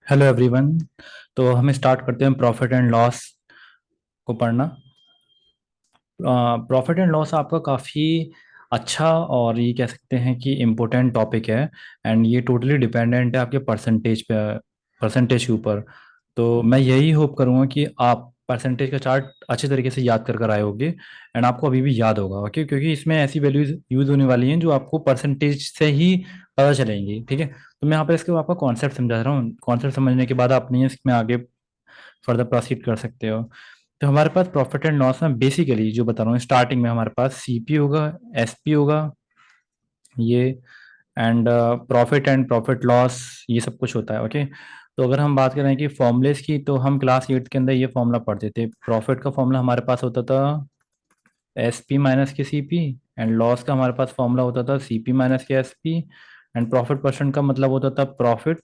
Hello everyone. तो हम start करते हैं प्रॉफिट एंड लॉस को पढ़ना। प्रॉफिट एंड लॉस आपका काफ़ी अच्छा और ये कह सकते हैं कि इम्पोर्टेंट टॉपिक है। एंड ये टोटली डिपेंडेंट है आपके परसेंटेज पे, परसेंटेज के ऊपर। तो मैं यही होप करूँगा कि आप परसेंटेज का चार्ट अच्छे तरीके से याद कर कर आए होगे एंड आपको अभी भी याद होगा। ओके, क्योंकि इसमें ऐसी वैल्यूज यूज होने वाली हैं जो आपको परसेंटेज से ही पता चलेंगी। ठीक है, तो मैं यहाँ पर इसके आपका कॉन्सेप्ट समझा रहा हूँ। कॉन्सेप्ट समझने के बाद आप नहीं इसमें आगे फर्दर प्रोसीड कर सकते हो। तो हमारे पास प्रॉफिट एंड लॉस में बेसिकली जो बता रहा हूँ, स्टार्टिंग में हमारे पास सीपी होगा, एसपी होगा, ये and profit and profit loss, ये सब कुछ होता है। ओके, तो अगर हम बात करें कि फॉर्मूलेस की, तो हम क्लास 8 के अंदर ये फॉर्मूला पढ़ते थे। प्रॉफिट का फॉर्मूला हमारे पास होता था एस पी माइनस के सी पी, एंड लॉस का हमारे पास फॉर्मूला होता था सी पी माइनस के S P. And profit percent का मतलब होता था profit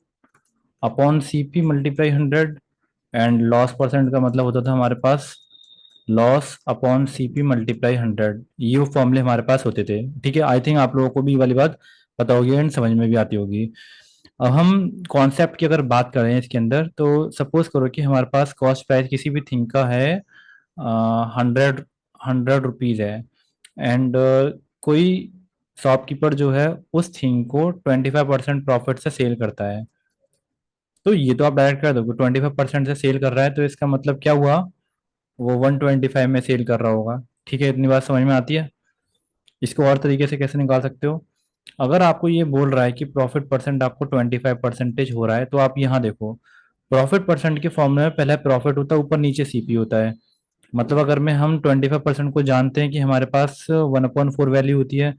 upon C P multiply 100। And loss percent का मतलब होता था हमारे पास loss upon C P multiply 100। ये वो फॉर्मूले हमारे पास होते थे। ठीक है, आई थिंक आप लोगों को भी ये वाली बात पता होगी एंड समझ में भी आती होगी। अब हम कॉन्सेप्ट की अगर बात करें इसके अंदर, तो सपोज करो कि हमारे पास कॉस्ट प्राइस किसी भी थिंग का है 100 रुपीज़ है। एंड कोई शॉपकीपर जो है उस थिंग को 25% प्रॉफिट से सेल करता है। तो ये तो आप डायरेक्ट कर दोगे, 25% से सेल कर रहा है तो इसका मतलब क्या हुआ, वो 125 में सेल कर रहा होगा। ठीक है, इतनी बात समझ में आती है। इसको और तरीके से कैसे निकाल सकते हो, अगर आपको ये बोल रहा है कि प्रॉफिट परसेंट आपको 25% हो रहा है, तो आप यहाँ देखो, प्रॉफिट परसेंट के फॉर्मूले में पहले प्रॉफिट होता है, ऊपर नीचे सीपी होता है। मतलब अगर मैं हम 25% को जानते हैं कि हमारे पास 1/4 वैल्यू होती है,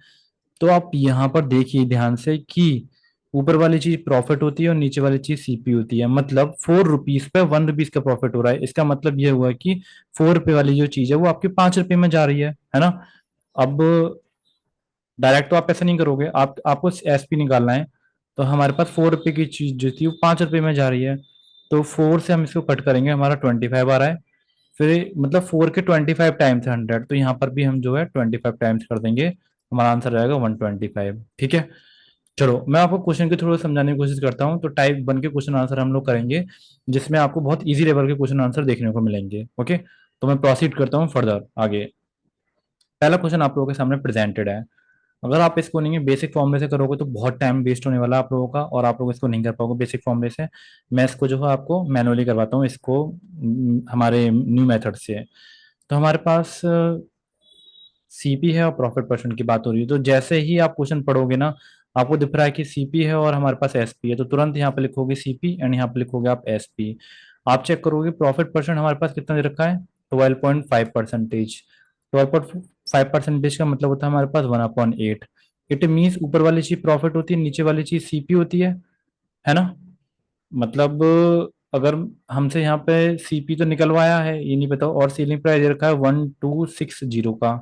तो आप यहाँ पर देखिए ध्यान से कि ऊपर वाली चीज प्रॉफिट होती है और नीचे वाली चीज सीपी होती है। मतलब 4 रुपीज पे 1 रुपीज का प्रॉफिट हो रहा है। इसका मतलब ये हुआ कि 4 रुपए वाली जो चीज है वो आपके 5 रुपए में जा रही है ना। अब डायरेक्ट तो आप ऐसा नहीं करोगे, आप आपको एसपी निकालना है। तो हमारे पास 4 रुपए की चीज जो थी वो 5 रुपए में जा रही है। तो 4 से हम इसको कट करेंगे, हमारा 25 आ रहा है। फिर मतलब 4 के 25 टाइम्स 100, तो यहाँ पर भी हम जो है 25 टाइम्स कर देंगे, हमारा आंसर आएगा 125। ठीक है, चलो मैं आपको क्वेश्चन के थ्रू समझाने की कोशिश करता हूँ। तो टाइप 1 के क्वेश्चन आंसर हम लोग करेंगे, जिसमें आपको बहुत इजी लेवल के क्वेश्चन आंसर देखने को मिलेंगे। ओके, तो मैं प्रोसीड करता हूँ फर्दर आगे। पहला क्वेश्चन आप लोगों के सामने प्रेजेंटेड है। अगर आप इसको नहीं बेसिक फॉर्मूले से करोगे तो बहुत टाइम वेस्ट होने वाला है आप लोगों का, और आप लोग इसको नहीं कर पाओगे बेसिक फॉर्मूले से। मैं इसको जो है आपको मैनुअली करवाता हूँ इसको, हमारे न्यू मेथड से। तो हमारे पास सीपी है और प्रॉफिट परसेंट की बात हो रही है। तो जैसे ही आप क्वेश्चन पढ़ोगे ना, आपको दिख रहा है कि सीपी है और हमारे पास एसपी है, तो तुरंत यहाँ पे लिखोगे सीपी एंड यहाँ पे लिखोगे आप एसपी। आप चेक करोगे प्रॉफिट परसेंट हमारे पास कितना दे रखा है, 12.5%। 12.5% का मतलब होता है हमारे पास 1/8। इट मीन्स ऊपर वाली चीज प्रॉफिट होती है, नीचे वाली चीज सीपी होती है ना। मतलब अगर हमसे यहाँ पे सीपी तो निकलवाया है, ये नहीं पता, और सीलिंग प्राइस दे रखा है 1260 का।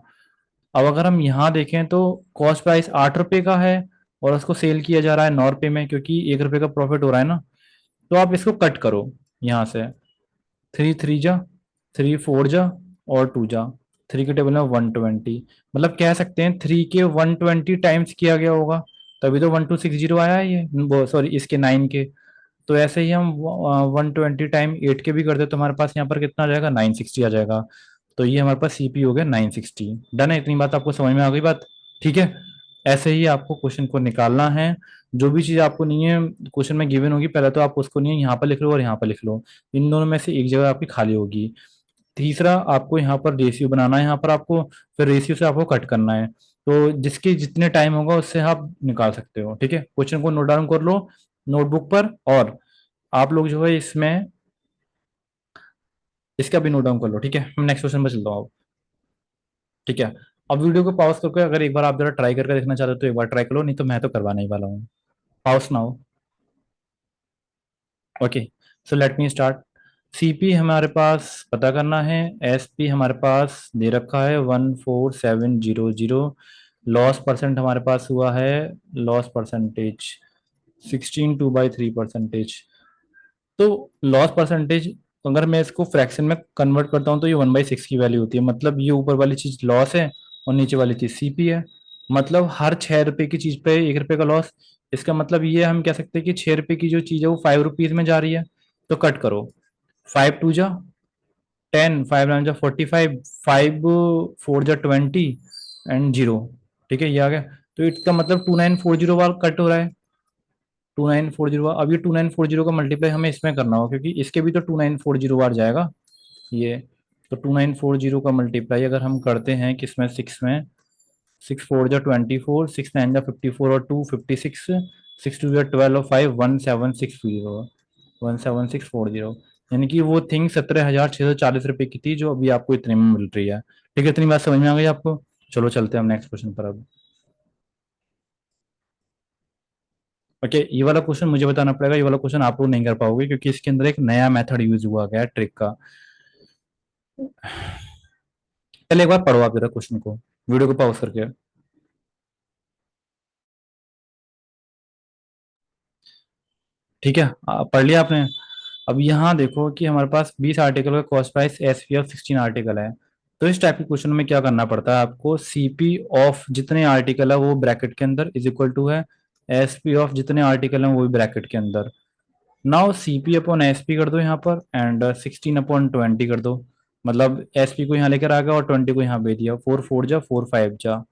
अब अगर हम यहाँ देखें तो कॉस्ट प्राइस 8 रुपए का है और उसको सेल किया जा रहा है 9 रुपए में, क्योंकि 1 रुपए का प्रॉफिट हो रहा है ना। तो आप इसको कट करो यहाँ से, 3 3 जा, 3 4 जा और 2 जा, 3 के टेबल में 120। मतलब कह सकते हैं 3 के 120 टाइम्स किया गया होगा, तभी तो 1260 आया है ये, वो सॉरी इसके 9 के। तो ऐसे ही हम 120 टाइम 8 के भी कर दे तो हमारे पास यहाँ पर कितना आ जाएगा, 960 आ जाएगा। तो ये हमारे पास सीपी हो गया 960। डन है, इतनी बात आपको समझ में आ गई बात। ठीक है, ऐसे ही आपको क्वेश्चन को निकालना है। जो भी चीज आपको नहीं है क्वेश्चन में गिवन होगी, पहले तो आप उसको नहीं है यहाँ पर लिख लो और यहाँ पर लिख लो। इन दोनों में से एक जगह आपकी खाली होगी। तीसरा, आपको यहाँ पर रेशियो बनाना है, यहाँ पर आपको फिर रेशियो से आपको कट करना है। तो जिसके जितने टाइम होगा उससे आप निकाल सकते हो। ठीक है, क्वेश्चन को नोट डाउन कर लो नोटबुक पर, और आप लोग जो है इसमें इसका भी नोट डाउन कर लो। ठीक है, हम नेक्स्ट क्वेश्चन पर चलता हूँ अब। ठीक है, अब वीडियो को पॉज करके अगर एक बार आप जरा ट्राई करके देखना चाहते हो तो एक बार ट्राई कर लो, नहीं तो मैं तो करवाने ही वाला हूँ। Pause now. Okay, so let me start. CP हमारे पास पता करना है, एसपी हमारे पास दे रखा है 14700। लॉस परसेंट हमारे पास हुआ है, लॉस परसेंटेज 16/3%। तो लॉस परसेंटेज, अगर मैं इसको फ्रैक्शन में कन्वर्ट करता हूँ तो ये 1/6 की वैल्यू होती है। मतलब ये ऊपर वाली चीज लॉस है और नीचे वाली चीज सीपी है। मतलब हर 6 रुपए की चीज पे 1 रुपए का लॉस। इसका मतलब ये हम कह सकते हैं कि 6 रुपए की जो चीज है वो 5 रुपीज में जा रही है। तो कट करो। 5 2 जा 10, 5 9 जा 45, 5 4 जा 20 एंड जीरो। ठीक है, ये आ गया। तो इसका मतलब 2940 बार कट हो रहा है। 2940, अब ये 2940 का मल्टीप्लाई हमें इसमें करना होगा, क्योंकि इसके भी तो 2940 बार जाएगा ये। तो 2940 का मल्टीप्लाई अगर हम करते हैं किसमें, सिक्स में, 6 4 जा 24, 6 9 जा 54 और 2 56, 6 2 जा 12 और 5 1760, 17,640। यानी कि वो थिंग 17,640 रुपए की थी, जो अभी आपको इतने में मिल रही है। ठीक है, इतनी बात समझ में आ गई आपको? चलो चलते हैं हम नेक्स्ट क्वेश्चन पर अब। ओके, ये वाला क्वेश्चन मुझे बताना पड़ेगा, ये वाला क्वेश्चन आप लोग नहीं कर पाओगे, क्योंकि इसके अंदर एक नया मेथड यूज हुआ गया है ट्रिक का। पहले एक बार पढ़ो आप जरा क्वेश्चन को, वीडियो को पॉज करके। ठीक है, पढ़ लिया आपने? अब यहाँ देखो कि हमारे पास 20 आर्टिकल का cost price S P of 16 article है। तो इस टाइप के क्वेश्चन में क्या करना पड़ता है आपको, सीपी ऑफ जितने आर्टिकल है वो ब्रैकेट के अंदर इज इक्वल टू है एस पी ऑफ जितने आर्टिकल हैं वो भी ब्रैकेट के अंदर। Now CP upon S P कर दो यहाँ पर, एंड 16/20 कर दो। मतलब एस पी को यहाँ लेकर आ गया और 20 को यहाँ भेज दिया। 4 4 जा 4 5 जा।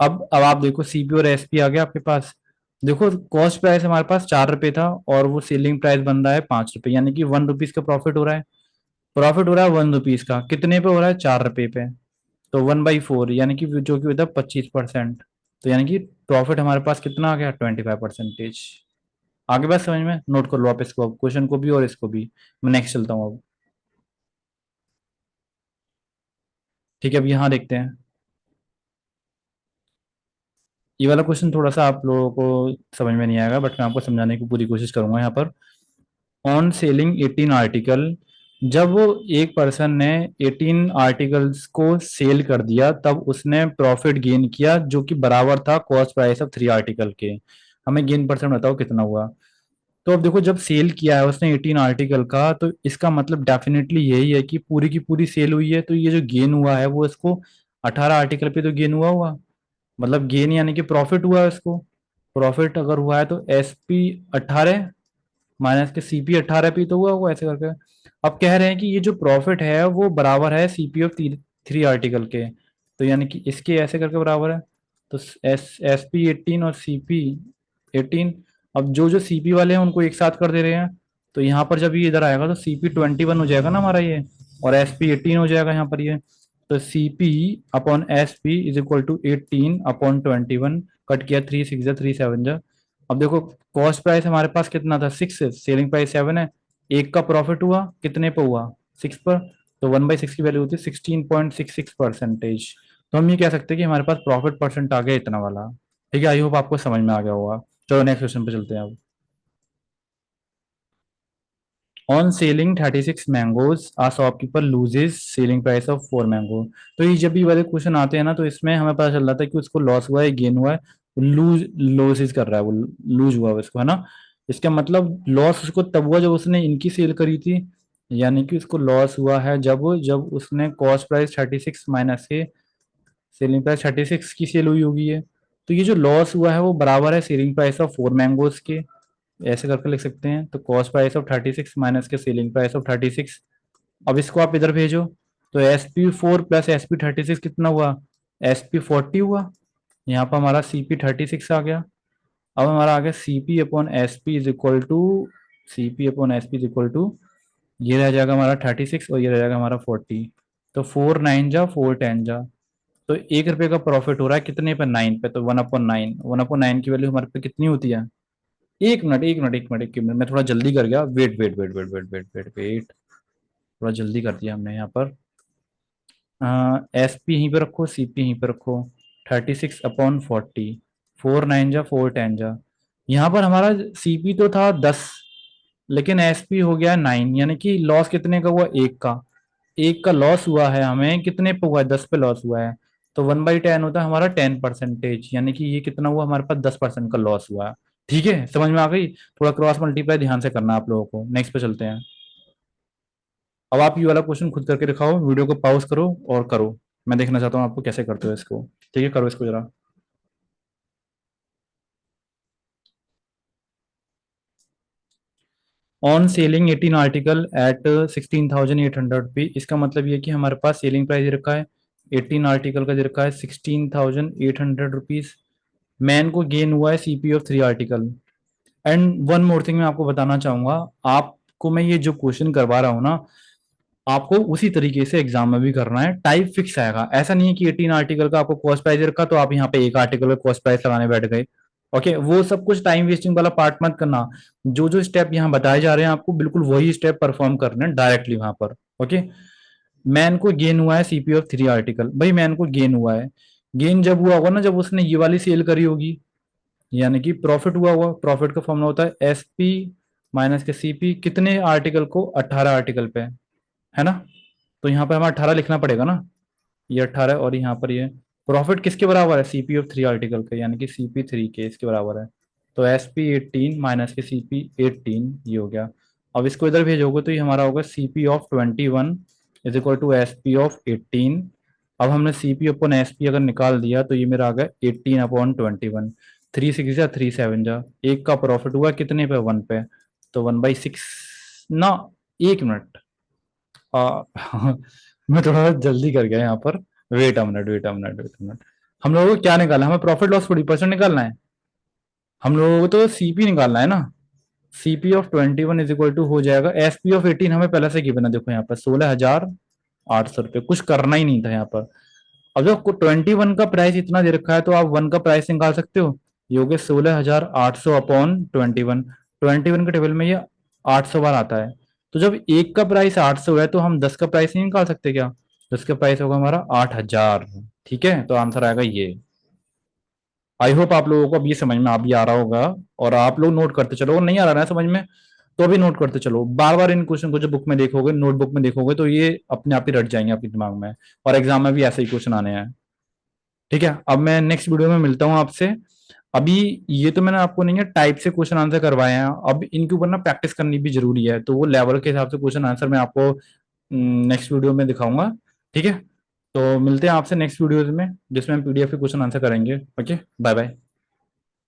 अब आप देखो सीपी और एसपी आ गया आपके पास। देखो कॉस्ट प्राइस हमारे पास 4 रुपए था, और वो सेलिंग प्राइस बन रहा है 5 रुपए, यानी कि 1 रुपीज का प्रॉफिट हो रहा है। प्रॉफिट हो रहा है 1 रुपीज का, कितने पे हो रहा है, 4 रुपए पे। तो 1/4, यानी कि जो कि होता है 25%। तो यानी कि प्रॉफिट हमारे पास कितना आ गया, 25%। आगे बात समझ में, नोट कर लो आप इसको, अब क्वेश्चन को भी और इसको भी। मैं नेक्स्ट चलता हूँ अब। ठीक है, अब यहाँ देखते हैं। ये वाला क्वेश्चन थोड़ा सा आप लोगों को समझ में नहीं आएगा, बट मैं आपको समझाने की पूरी कोशिश करूंगा यहाँ पर। ऑन सेलिंग 18 आर्टिकल, जब वो एक पर्सन ने 18 आर्टिकल्स को सेल कर दिया, तब उसने प्रॉफिट गेन किया जो कि बराबर था कॉस्ट प्राइस ऑफ 3 आर्टिकल के। हमें गेन परसेंट बताओ कितना हुआ। तो अब देखो, जब सेल किया है उसने 18 आर्टिकल का, तो इसका मतलब डेफिनेटली यही है कि पूरी की पूरी सेल हुई है। तो ये जो गेन हुआ है वो इसको 18 आर्टिकल पे तो गेन हुआ मतलब गेन यानी कि प्रॉफिट हुआ है इसको। प्रॉफिट अगर हुआ है तो एस पी 18 माइनस के सीपी 18 पी तो हुआ होगा ऐसे करके। अब कह रहे हैं कि ये जो प्रॉफिट है वो बराबर है सीपी ऑफ 3 आर्टिकल के। तो यानी कि इसके ऐसे करके बराबर है। तो एस पी 18 और सीपी 18। अब जो जो सीपी वाले हैं उनको एक साथ कर दे रहे हैं। तो यहाँ पर जब ये इधर आएगा तो सीपी 21 हो जाएगा ना हमारा ये, और एस पी 18 हो जाएगा यहाँ पर ये। तो CP upon SP is equal to 18/21। Cut किया, 3 6 जा 3 7 जा। अब देखो, कॉस्ट प्राइस हमारे पास कितना था, 6 है, सेलिंग प्राइस 7 है। एक का प्रॉफिट हुआ कितने पे हुआ, 6 पर। तो 1/6 की वैल्यू होती है 16.66%। तो हम ये कह सकते हैं कि हमारे पास प्रॉफिट परसेंट आ गया इतना वाला। ठीक है, आई होप आपको समझ में आ गया होगा। चलो नेक्स्ट क्वेश्चन पे चलते हैं अब। On selling 36 mangoes a shopkeeper loses selling price of 4 mango. तो ये जब भी वाले क्वेश्चन आते हैं ना, तो इसमें हमें पता चल रहा था कि उसको लॉस हुआ है, गेन हुआ है। लूजेज कर रहा है वो, लूज हुआ है उसको, है ना। इसका मतलब लॉस उसको तब हुआ जब उसने इनकी सेल करी थी। यानी कि उसको लॉस हुआ है जब जब उसने कॉस्ट प्राइस 36 माइनस के सेलिंग प्राइस 36 की सेल हुई होगी है। तो ये जो लॉस हुआ है वो बराबर है सेलिंग प्राइस ऑफ 4 मैंगोज के। ऐसे करके लिख सकते हैं। तो कॉस्ट प्राइस ऑफ 36 माइनस के सेलिंग प्राइस ऑफ 36। अब इसको आप इधर भेजो। तो SP4 प्लस SP36 कितना हुआ, SP40 हुआ। यहाँ पर हमारा CP36 आ गया। अब हमारा आ गया CP/SP इज इक्वल टू ये रह जाएगा हमारा 36 और ये रह जाएगा हमारा 40। तो 4 9 जा 4 10 जा। तो 1 रुपए का प्रॉफिट हो रहा है कितने पे, 9 पे। तो 1/9, 1/9 की वैल्यू हमारे पे कितनी होती है। एक मिनट एक मिनट एक मिनट एक मिनट, मैं थोड़ा जल्दी कर गया। Wait wait wait wait wait wait wait wait, थोड़ा जल्दी कर दिया हमने यहाँ पर। एस पी यहीं पे रखो, सी पी यहीं पे रखो। 36/40, 4 9 जा 4 10 जा। यहाँ पर हमारा सी पी तो था 10, लेकिन एस पी हो गया 9, यानी कि लॉस कितने का हुआ, एक का। एक का लॉस हुआ है हमें, कितने पे हुआ है, 10 पे लॉस हुआ है। तो 1/10 होता है हमारा 10%, यानी कि ये कितना हुआ हमारे पास, 10% का लॉस हुआ है। ठीक है, समझ में आ गई। थोड़ा क्रॉस मल्टीप्लाई ध्यान से करना आप लोगों को। नेक्स्ट पे चलते हैं। अब आप ये वाला क्वेश्चन खुद करके दिखाओ, वीडियो को पॉज करो और करो। मैं देखना चाहता हूँ आपको कैसे करते हो इसको। ठीक है, करो इसको जरा। ऑन सेलिंग 18 आर्टिकल एट 16,800 रुपी। इसका मतलब ये कि हमारे पास सेलिंग प्राइस रखा है 18 आर्टिकल का, दे रखा है 16,800 रुपीज। मैन को गेन हुआ है CP of 3 article. And one more thing मैं आपको बताना चाहूंगा, आपको मैं ये जो क्वेश्चन करवा रहा हूँ ना, आपको उसी तरीके से एग्जाम में भी करना है। टाइप फिक्स आएगा, ऐसा नहीं है कि 18 आर्टिकल का आपको कॉस्ट प्राइस रखा तो आप यहाँ पे एक आर्टिकल का कॉस्ट प्राइस लगाने बैठ गए। ओके, वो सब कुछ टाइम वेस्टिंग वाला पार्ट मत करना। जो जो स्टेप यहाँ बताए जा रहे हैं आपको बिल्कुल वही स्टेप परफॉर्म करने हैं डायरेक्टली वहां पर। ओके, मैन को गेन हुआ है सीपी ऑफ 3 आर्टिकल। भाई मैन को गेन हुआ है, गेन जब हुआ होगा ना जब उसने ये वाली सेल करी होगी, यानी कि प्रॉफिट हुआ होगा। प्रॉफिट का फॉर्मूला होता है एसपी माइनस के सीपी, कितने आर्टिकल को, 18 आर्टिकल पे, है ना। तो यहाँ पे हमें 18 लिखना पड़ेगा ना, ये 18 और यहाँ पर ये प्रॉफिट किसके बराबर है, सीपी ऑफ 3 आर्टिकल के, यानी कि सीपी 3 के इसके बराबर है। तो एसपी 18 माइनस के सीपी 18 ये हो गया। अब इसको इधर भेजोगे तो ये हमारा होगा CP of 21 is equal to SP of 18। अब हमने सीपी अपॉन एसपी अगर निकाल दिया तो ये मेरा आ गया 18 अपॉन 21। 3 6 जा 3 7 जा, एक का प्रॉफिट हुआ कितने पे, 1 पे, तो 1/6 ना। एक मिनट, आ, मैं थोड़ा जल्दी कर गया यहाँ पर। Wait a minute, wait a minute, wait a minute. हम लोगों को क्या निकालना है, हमें प्रॉफिट लॉस 40% निकालना है। हम लोगों को तो सीपी निकालना है ना। CP of 21 is equal to हो जाएगा एसपी ऑफ 18, हमें पहले से गिवन है, देखो यहाँ पर 16,800 रुपये, कुछ करना ही नहीं था यहाँ पर। अब जब 21 का प्राइस इतना दे रखा है तो आप 1 का प्राइस निकाल सकते हो। ये हो गया 16,800 अपॉन 21। 21 के टेबल में ये 800 बार आता है। तो जब एक का प्राइस 800 है तो हम 10 का प्राइस नहीं निकाल सकते क्या। 10 का प्राइस होगा हमारा 8,000। ठीक है, तो आंसर आएगा ये। आई होप आप लोगों को अब ये समझ में अभी आ रहा होगा। और आप लोग नोट करते चलो, और नहीं आ रहा है समझ में तो अभी नोट करते चलो। बार बार इन क्वेश्चन को जब बुक में देखोगे, नोटबुक में देखोगे, तो ये अपने आप ही रट जाएंगे आपके दिमाग में। और एग्जाम में भी ऐसे ही क्वेश्चन आने हैं। ठीक है, अब मैं नेक्स्ट वीडियो में मिलता हूँ आपसे। अभी ये तो मैंने आपको नहीं है टाइप से क्वेश्चन आंसर करवाए हैं, अब इनके ऊपर ना प्रैक्टिस करनी भी जरूरी है, तो वो लेवल के हिसाब से क्वेश्चन आंसर मैं आपको नेक्स्ट वीडियो में दिखाऊंगा। ठीक है, तो मिलते हैं आपसे नेक्स्ट वीडियो में जिसमें हम पीडीएफ के क्वेश्चन आंसर करेंगे। Okay, bye bye.